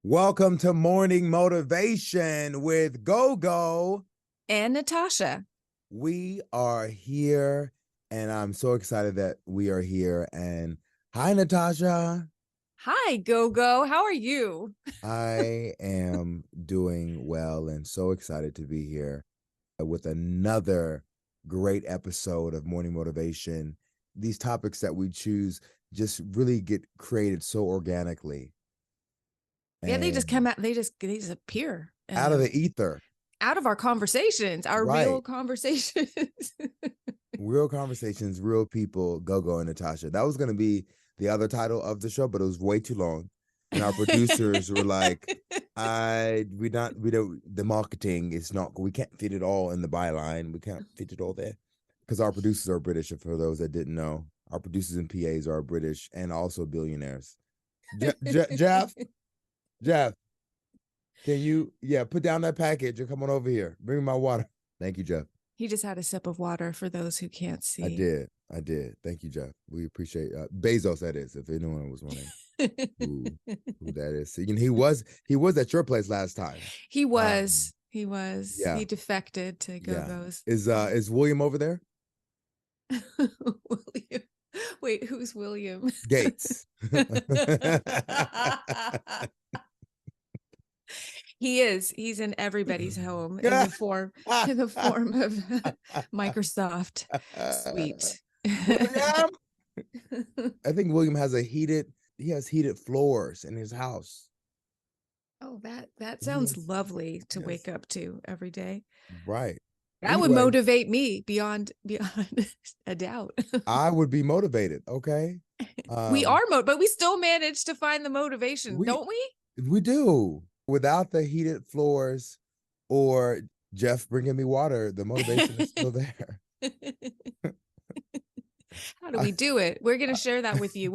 Welcome to Morning Motivation with Go and Natasha. We are here, and I'm so excited that we are here. And hi, Natasha. Hi, Go. How are you? I am doing well and so excited to be here with another great episode of Morning Motivation. These topics that we choose just really get created so organically. Yeah, they just And come out. They just appear out of the ether. out of our conversations, our real Right. conversations. Real conversations, real people, Go and Natasha. That was going to be the other title of the show, but it was way too long. And our producers were like, we don't, the marketing is not, we can't fit it all in the byline. We can't fit it all there. Because our producers are British, for those that didn't know. Our producers and PAs are British and also billionaires. Jeff, can you, put down that package and come on over here. Bring me my water. Thank you, Jeff. He just had a sip of water for those who can't see. I did. Thank you, Jeff. We appreciate Bezos. That is, if anyone was wondering who that is. So, he was at your place last time. He was. Yeah. He defected to Go-Go's. Is William over there? William. Wait, who's William? Gates. He is. He's in everybody's home in the form of Microsoft Suite. William? I think William has heated floors in his house. Oh, that sounds lovely to wake up to every day. Right. That would motivate me beyond a doubt. I would be motivated. Okay. We are but we still manage to find the motivation, don't we? We do. Without the heated floors or Jeff bringing me water, the motivation is still there. How do we do it? We're going to share that with you.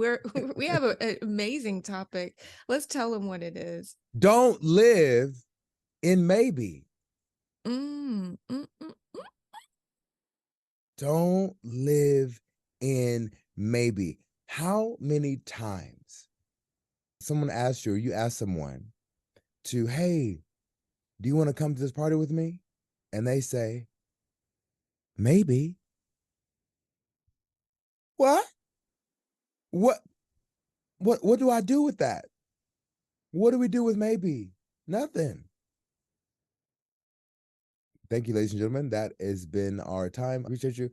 We have an amazing topic. Let's tell them what it is. Don't live in maybe. Don't live in maybe. How many times someone asks you, or you ask someone to, hey, do you want to come to this party with me? And they say, maybe. What do I do with that? What do we do with maybe? Nothing. Thank you, ladies and gentlemen. That has been our time. I appreciate you.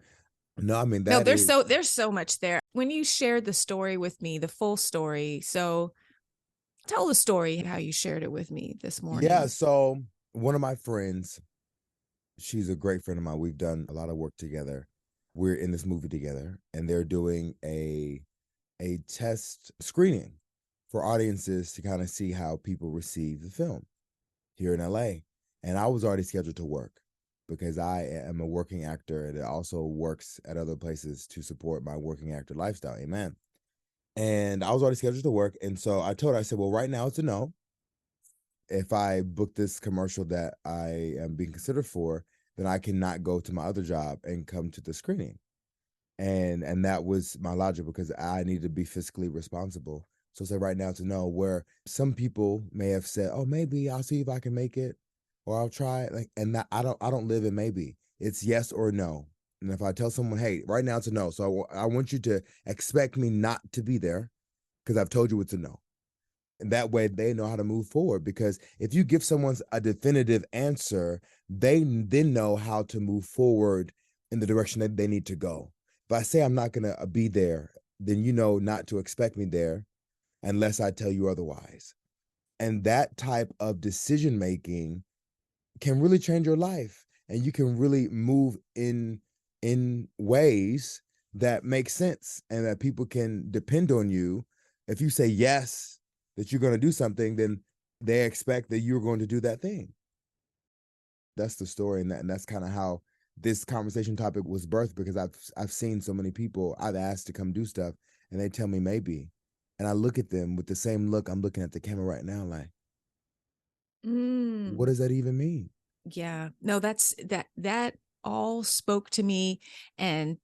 There's so much there. When you shared the story with me, the full story. So tell the story, how you shared it with me this morning. Yeah. So one of my friends, she's a great friend of mine. We've done a lot of work together. We're in this movie together, and they're doing a test screening for audiences to kind of see how people receive the film here in LA. And I was already scheduled to work because I am a working actor that also works at other places to support my working actor lifestyle. Amen. And I was already scheduled to work. And so I told her, I said, well, right now it's a no. If I book this commercial that I am being considered for, then I cannot go to my other job and come to the screening. And that was my logic, because I need to be fiscally responsible. So say right now to know, where some people may have said, oh, maybe I'll see if I can make it, or I'll try it. And that I don't live in maybe. It's yes or no. And if I tell someone, hey, right now it's a no, so I want you to expect me not to be there, because I've told you it's a no. And that way they know how to move forward. Because if you give someone a definitive answer, they then know how to move forward in the direction that they need to go. If I say I'm not going to be there, then you know not to expect me there unless I tell you otherwise. And that type of decision-making can really change your life. And you can really move in ways that make sense and that people can depend on you. If you say yes, that you're going to do something, then they expect that you're going to do that thing. That's the story. And that's kind of how this conversation topic was birthed, because I've seen so many people I've asked to come do stuff and they tell me maybe. And I look at them with the same look I'm looking at the camera right now, like, what does that even mean? Yeah, no, that all spoke to me and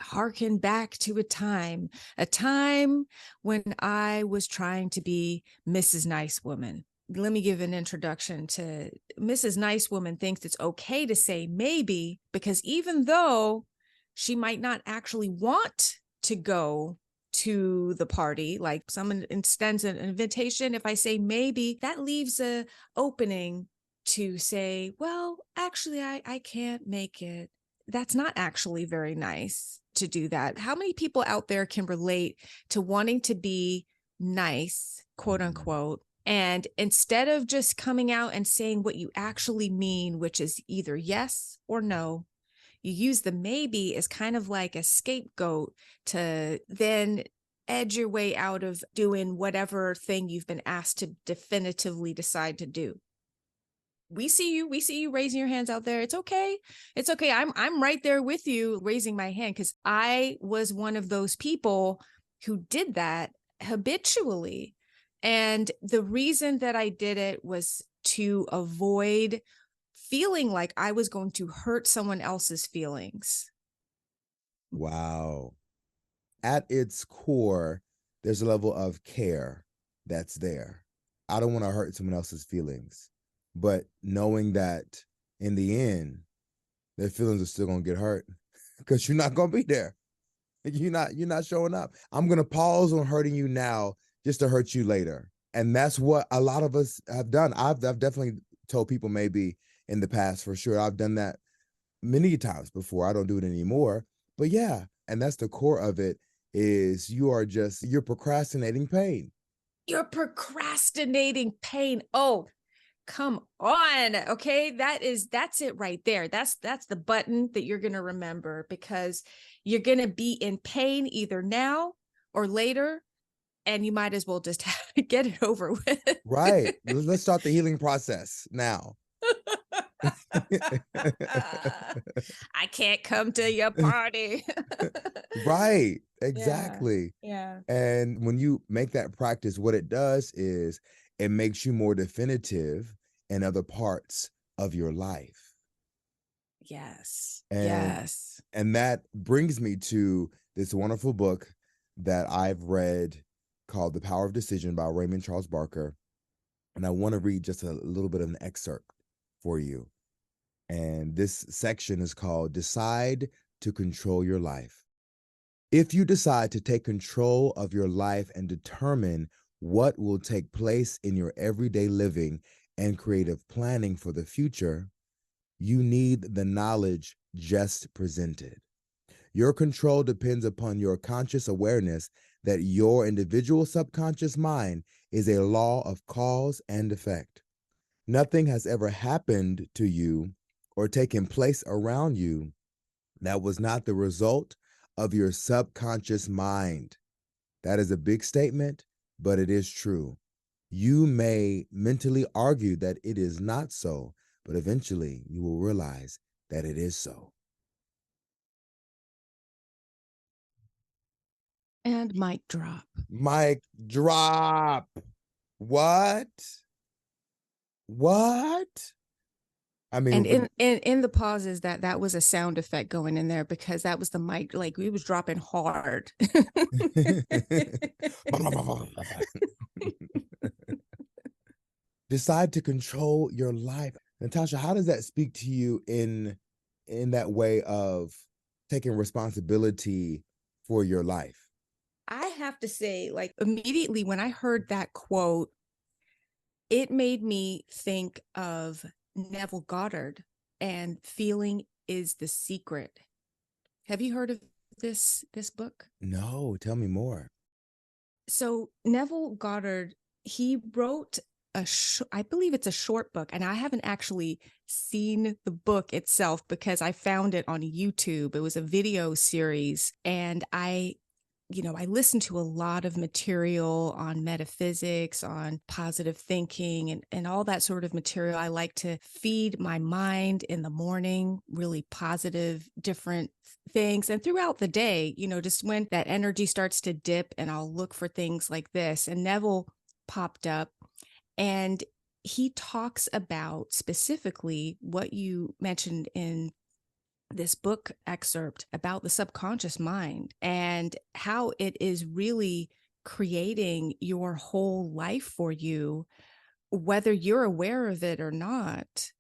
harken back to a time when I was trying to be Mrs. Nice Woman. let me give an introduction to Mrs. Nice Woman thinks it's okay to say maybe, because even though she might not actually want to go to the party, like someone extends an invitation, if I say maybe, that leaves a opening to say, well, actually, I can't make it. That's not actually very nice to do that. How many people out there can relate to wanting to be nice, quote unquote, and instead of just coming out and saying what you actually mean, which is either yes or no, you use the maybe as kind of like a scapegoat to then edge your way out of doing whatever thing you've been asked to definitively decide to do. We see you raising your hands out there. It's okay. It's okay. I'm right there with you raising my hand, because I was one of those people who did that habitually. And the reason that I did it was to avoid feeling like I was going to hurt someone else's feelings. Wow. At its core, there's a level of care that's there. I don't want to hurt someone else's feelings, but knowing that in the end, their feelings are still gonna get hurt because you're not gonna be there. You're not showing up. I'm gonna pause on hurting you now just to hurt you later. And that's what a lot of us have done. I've definitely told people maybe in the past for sure. I've done that many times before. I don't do it anymore. But yeah, and that's the core of it is you're procrastinating pain. You're procrastinating pain. Oh, come on. Okay. That's it right there. That's the button that you're going to remember, because you're going to be in pain either now or later. And you might as well just get it over with. Right. Let's start the healing process now. I can't come to your party. Right. Yeah. Exactly. Yeah. And when you make that practice, what it does is it makes you more definitive in other parts of your life. Yes. And Yes. and that brings me to this wonderful book that I've read called The Power of Decision by Raymond Charles Barker. And I want to read just a little bit of an excerpt for you. And this section is called Decide to Control Your Life. If you decide to take control of your life and determine what will take place in your everyday living and creative planning for the future, you need the knowledge just presented. Your control depends upon your conscious awareness that your individual subconscious mind is a law of cause and effect. Nothing has ever happened to you or taken place around you that was not the result of your subconscious mind. That is a big statement, but it is true. You may mentally argue that it is not so, but eventually you will realize that it is so. And mic drop. Mic drop. What? What? I And mean, in the pauses, that was a sound effect going in there, because that was the mic, like we was dropping hard. decide to control your life. Natasha, how does that speak to you in that way of taking responsibility for your life? I have to say, like, immediately when I heard that quote, it made me think of Neville Goddard and Feeling is the Secret. Have you heard of this book? No, tell me more. So Neville Goddard, he wrote I believe it's a short book, and I haven't actually seen the book itself because I found it on YouTube. It was a video series, and I listen to a lot of material on metaphysics, on positive thinking, and all that sort of material. I like to feed my mind in the morning, really positive, different things. And throughout the day, just when that energy starts to dip, and I'll look for things like this. And Neville popped up, and he talks about specifically what you mentioned in this book excerpt about the subconscious mind and how it is really creating your whole life for you whether you're aware of it or not.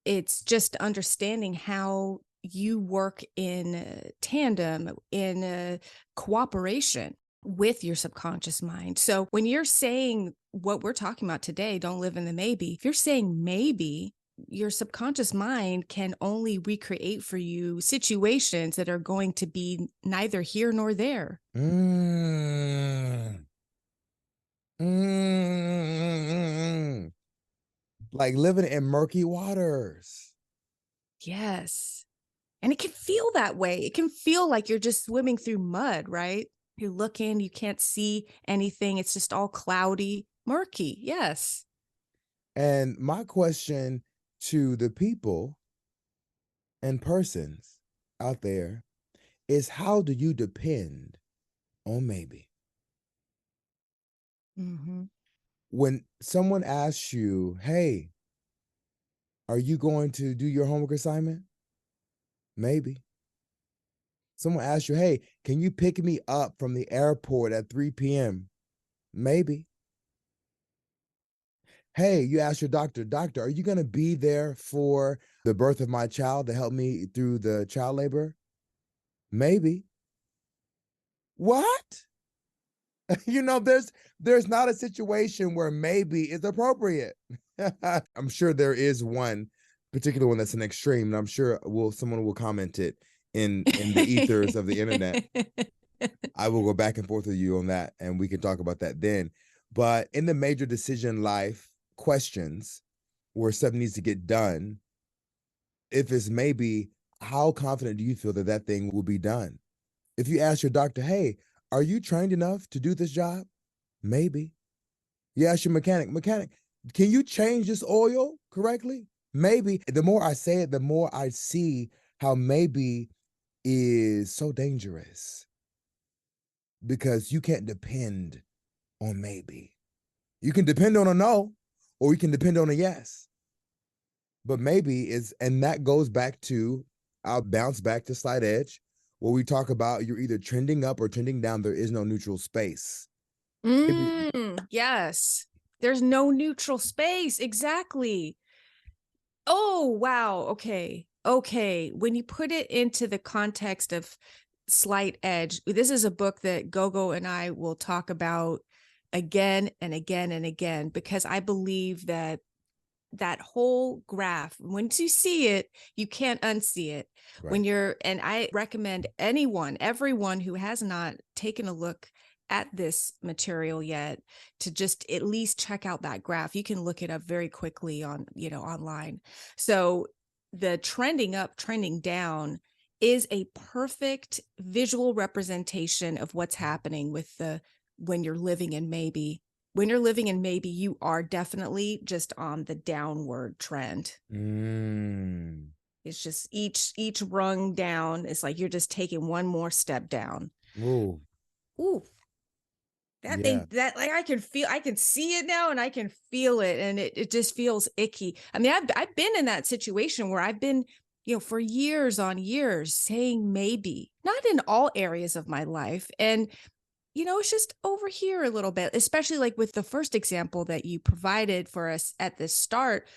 It's just understanding how you work in tandem, in cooperation with your subconscious mind. So when you're saying what we're talking about today, don't live in the maybe, if you're saying maybe, your subconscious mind can only recreate for you situations that are going to be neither here nor there. Mm. Mm. Like living in murky waters. Yes. And it can feel that way. It can feel like you're just swimming through mud, right? You're looking, you can't see anything. It's just all cloudy, murky. Yes. And my question to the people and persons out there is, how do you depend on maybe? Mm-hmm. When someone asks you, hey, are you going to do your homework assignment? Maybe. Someone asks you, hey, can you pick me up from the airport at 3 p.m.? Maybe. Hey, you ask your doctor, doctor, are you going to be there for the birth of my child to help me through the child labor? Maybe. What? There's not a situation where maybe is appropriate. I'm sure there is one particular one that's an extreme, and I'm sure someone will comment it in the ethers of the internet. I will go back and forth with you on that, and we can talk about that then. But in the major decision life questions where stuff needs to get done, if it's maybe, how confident do you feel that that thing will be done? If you ask your doctor, hey, are you trained enough to do this job? Maybe. You ask your mechanic, can you change this oil correctly? Maybe. The more I say it, the more I see how maybe is so dangerous, because you can't depend on maybe. You can depend on a no, or you can depend on a yes. But maybe is, and that goes back to, I'll bounce back to Slight Edge, where we talk about you're either trending up or trending down. There is no neutral space. Maybe, Yes. There's no neutral space. Exactly. Oh, wow. Okay. Okay. When you put it into the context of Slight Edge, this is a book that Gogo and I will talk about again and again and again, because I believe that that whole graph, once you see it, you can't unsee it. right. And I recommend everyone who has not taken a look at this material yet to just at least check out that graph. You can look it up very quickly on, online. So the trending up, trending down is a perfect visual representation of what's happening with when you're living in maybe. When you're living in maybe, you are definitely just on the downward trend. Mm. It's just each rung down. It's like you're just taking one more step down. Ooh, Ooh, yeah. that like I can see it now, and I can feel it, and it just feels icky. I mean, I've been in that situation where I've been, for years on years saying maybe, not in all areas of my life. And it's just over here a little bit, especially like with the first example that you provided for us at the start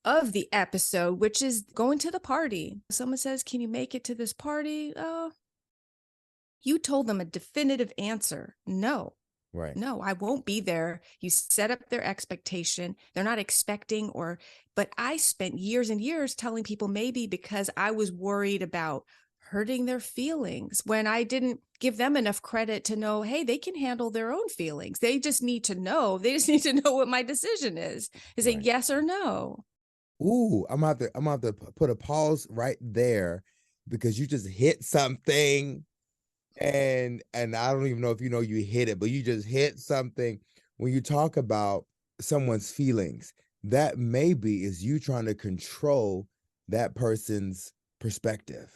of the episode, which is going to the party. Someone says, can you make it to this party? Oh, you told them a definitive answer. No, Right. no, I won't be there. You set up their expectation. They're not expecting, but I spent years and years telling people maybe because I was worried about hurting their feelings, when I didn't give them enough credit to know, hey, they can handle their own feelings. They just need to know. They just need to know what my decision is it Right. yes or no? Ooh, I'm gonna have to put a pause right there, because you just hit something, and I don't even know if you hit it, but you just hit something when you talk about someone's feelings. That maybe is you trying to control that person's perspective.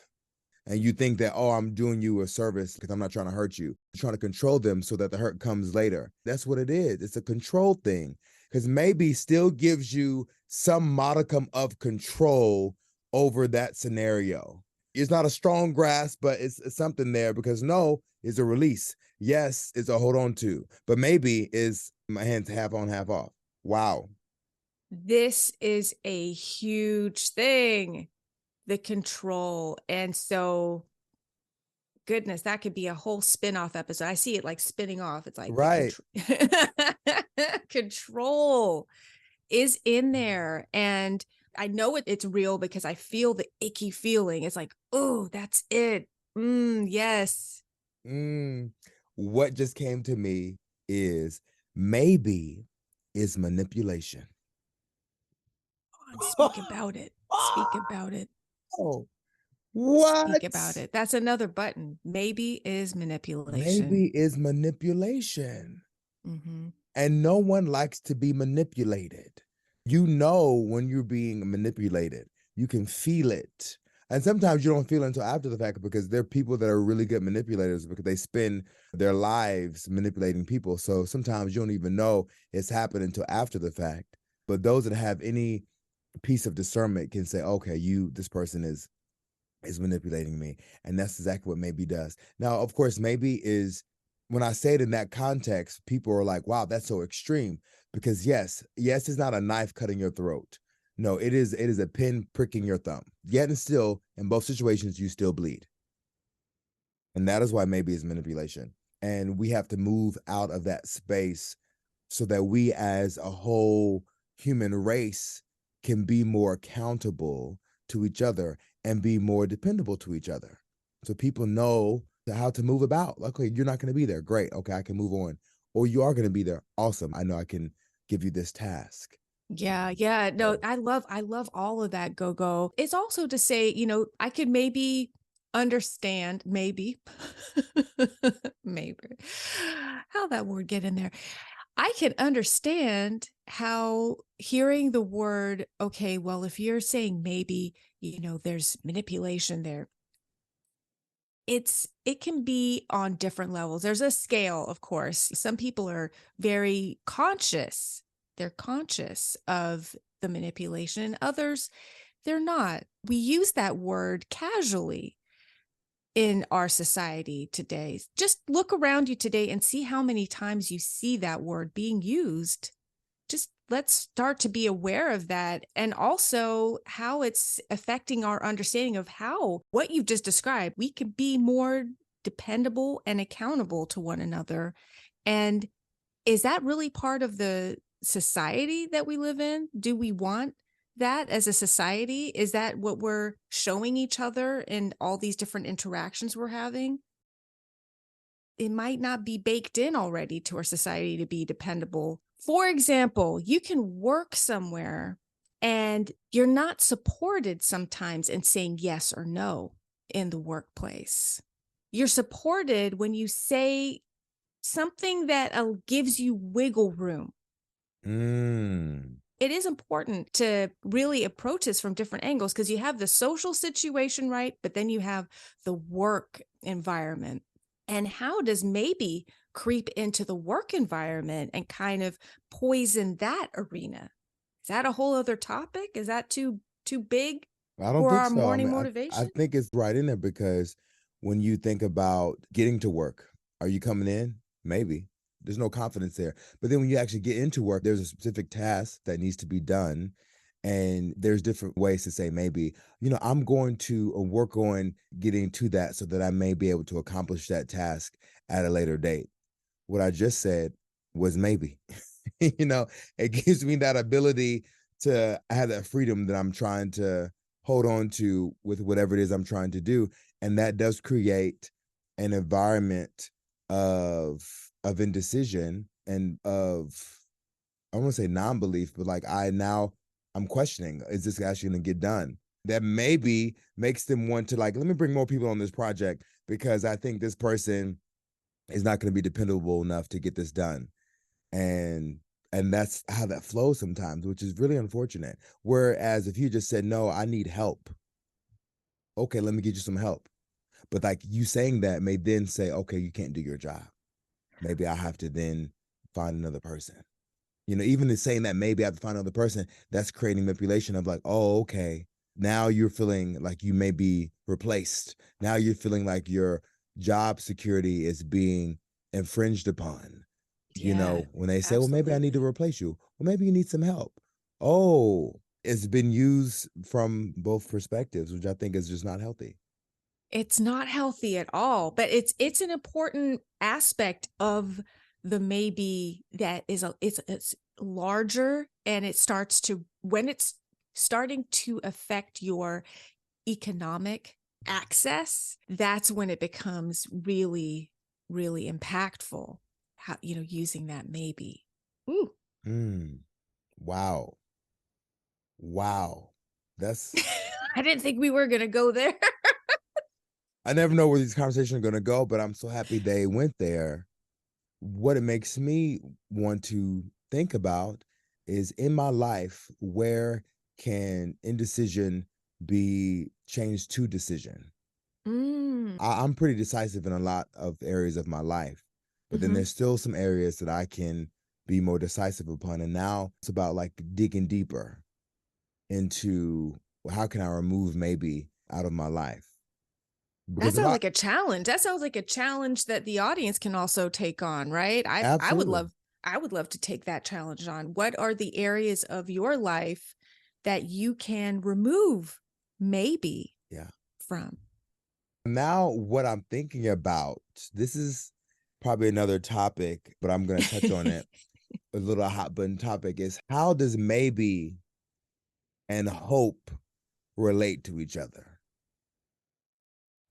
And you think that, oh, I'm doing you a service because I'm not trying to hurt you. You're trying to control them so that the hurt comes later. That's what it is. It's a control thing, because maybe still gives you some modicum of control over that scenario. It's not a strong grasp, but it's something there, because no is a release. Yes is a hold on to, but maybe is my hands half on, half off. Wow. This is a huge thing, the control. And so, goodness, that could be a whole spin-off episode. I see it like spinning off. It's like the Right. control is in there. And I know it's real because I feel the icky feeling. It's like, oh, that's it. Yes. Mm. What just came to me is maybe is manipulation. On, speak about it. Speak about it. Oh, Speak what? about it. That's another button. Maybe is manipulation. Maybe is manipulation. Mm-hmm. And no one likes to be manipulated. You know when you're being manipulated. You can feel it. And sometimes you don't feel it until after the fact because there are people that are really good manipulators because they spend their lives manipulating people. So sometimes you don't even know it's happened until after the fact. But those that have any piece of discernment can say, okay, this person is manipulating me. And that's exactly what maybe does. Now, of course, maybe is when I say it in that context, people are like, wow, that's so extreme. Because yes, it's not a knife cutting your throat. No, it is a pin pricking your thumb. Yet and still, in both situations, you still bleed. And that is why maybe is manipulation. And we have to move out of that space so that we as a whole human race can be more accountable to each other and be more dependable to each other. So people know how to move about. Okay, you're not going to be there. Great. Okay, I can move on. Or you are going to be there. Awesome. I know I can give you this task. Yeah, yeah. No, So, I love all of that go. It's also to say, I could maybe understand, maybe, maybe, how that word get in there. I can understand how hearing the word, okay, well, if you're saying maybe, there's manipulation there. It can be on different levels. There's a scale, of course. Some people are very conscious. They're conscious of the manipulation, and others, they're not. We use that word casually in our society today. Just look around you today and see how many times you see that word being used. Just let's start to be aware of that, and also how it's affecting our understanding of how what you've just described, we can be more dependable and accountable to one another. And is that really part of the society that we live in? Do we want that as a society? Is that what we're showing each other in all these different interactions we're having? It might not be baked in already to our society to be dependable. For example, you can work somewhere and you're not supported sometimes in saying yes or no in the workplace. You're supported when you say something that gives you wiggle room. mm, It is important to really approach this from different angles because you have the social situation, right? But then you have the work environment. And how does maybe creep into the work environment and kind of poison that arena? Is that a whole other topic? Is that too big I don't for think our so. I morning mean, I motivation? think it's right in there because when you think about getting to work, are you coming in? Maybe. There's no confidence there. But then when you actually get into work, there's a specific task that needs to be done. And there's different ways to say, maybe, I'm going to work on getting to that so that I may be able to accomplish that task at a later date. What I just said was maybe. It gives me that ability to have that freedom that I'm trying to hold on to with whatever it is I'm trying to do. And that does create an environment of indecision and of, I want to say non-belief, but like I'm questioning, is this actually gonna get done? That maybe makes them want to like, let me bring more people on this project because I think this person is not going to be dependable enough to get this done. And that's how that flows sometimes, which is really unfortunate. Whereas if you just said, no, I need help. Okay, let me get you some help. But like you saying that may then say, okay, you can't do your job. Maybe I have to then find another person. Even in saying that maybe I have to find another person, that's creating manipulation of like, oh, okay. Now you're feeling like you may be replaced. Now you're feeling like your job security is being infringed upon. Yeah, When they say, well, maybe I need to absolutely. replace you. Well, maybe you need some help. Oh, it's been used from both perspectives, which I think is just not healthy. It's not healthy at all, but it's an important aspect of the maybe that is it's larger, and it starts to when it's starting to affect your economic access, that's when it becomes really, really impactful. How, using that maybe. Ooh. Mm, wow. Wow. That's, I didn't think we were gonna go there. I never know where these conversations are going to go, but I'm so happy they went there. What it makes me want to think about is in my life, where can indecision be changed to decision? Mm. I'm pretty decisive in a lot of areas of my life, but then Hmm. there's still some areas that I can be more decisive upon. And now it's about like digging deeper into, well, how can I remove maybe out of my life? That Because if sounds I, like a challenge. That sounds like a challenge that the audience can also take on, right? I would absolutely, love to take that challenge on. What are the areas of your life that you can remove maybe yeah. from? Now, what I'm thinking about, this is probably another topic, but I'm going to touch on it. A little hot button topic is, how does maybe and hope relate to each other?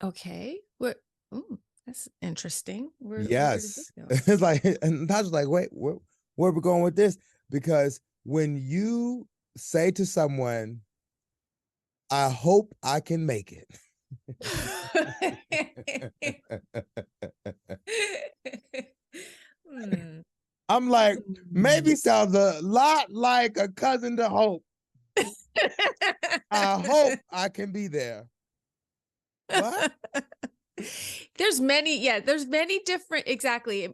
Okay. What ooh, that's interesting. Where did this Yes. go? It's like, and Tasha's like, wait, where are we going with this? Because when you say to someone, I hope I can make it, Hmm. I'm like, Hmm. maybe sounds a lot like a cousin to hope. I hope I can be there. What? There's many different, exactly.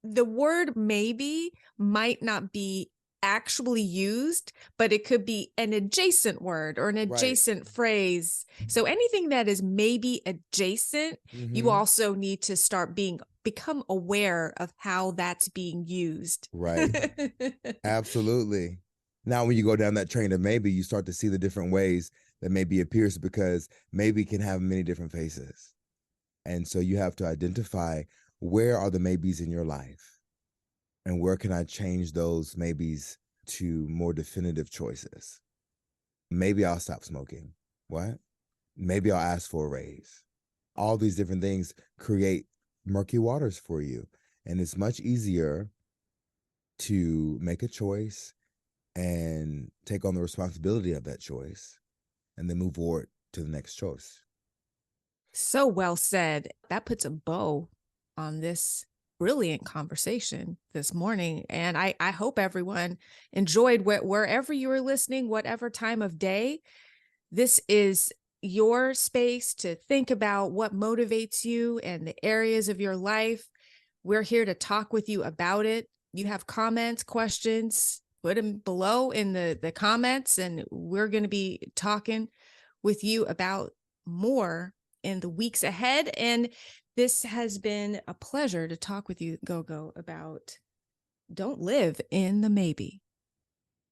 The word maybe might not be actually used, but it could be an adjacent word or an Right. adjacent phrase. So anything that is maybe adjacent, you Hmm. also need to become aware of how that's being used. Right. Absolutely. Now, when you go down that train of maybe, you start to see the different ways that maybe appears, because maybe can have many different faces. And so you have to identify, where are the maybes in your life, and where can I change those maybes to more definitive choices? Maybe I'll stop smoking. What? Maybe I'll ask for a raise. All these different things create murky waters for you. And it's much easier to make a choice and take on the responsibility of that choice, and then move forward to the next choice. So well said. That puts a bow on this brilliant conversation this morning. And I hope everyone enjoyed wherever you were listening, whatever time of day. This is your space to think about what motivates you and the areas of your life. We're here to talk with you about it. You have comments, questions, put them below in the comments, and we're going to be talking with you about more in the weeks ahead. And this has been a pleasure to talk with you, Gogo, about don't live in the maybe.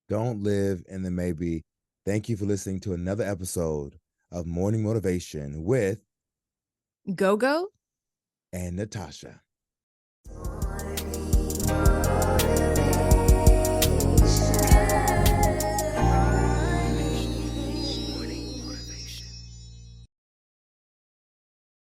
Don't live in the maybe. Thank you for listening to another episode of Morning Motivation with Gogo. and Natasha.